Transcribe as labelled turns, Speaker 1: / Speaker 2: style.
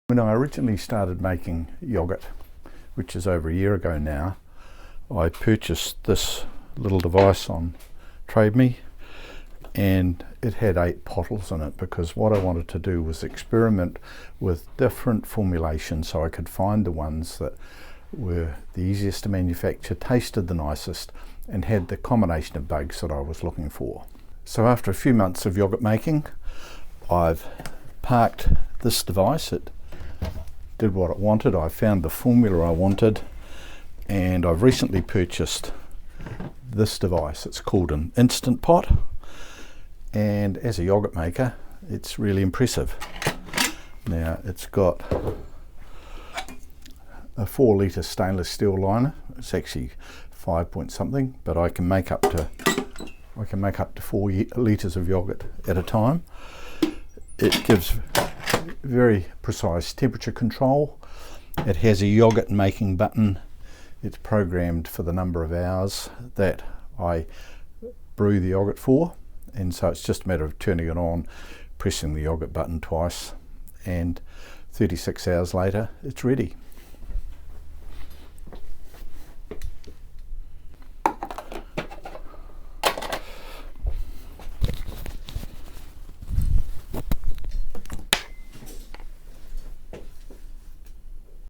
Speaker 1: When I originally started making yoghurt, which is over a year ago now, I purchased this little device on Trade Me, and it had 8 bottles in it because what I wanted to do was experiment with different formulations so I could find the ones that were the easiest to manufacture, tasted the nicest, and had the combination of bugs that I was looking for. So after a few months of yoghurt making, I've parked this device. It did what it wanted. I found the formula I wanted, and I've recently purchased this device. It's called an Instant Pot, and as a yoghurt maker it's really impressive. Now it's got a 4-litre stainless steel liner. It's actually 5 point something, but I can make up to 4 litres of yoghurt at a time. It gives very precise temperature control. It has a yoghurt making button. It's programmed for the number of hours that I brew the yoghurt for, and so it's just a matter of turning it on, pressing the yoghurt button twice, and 36 hours later it's ready.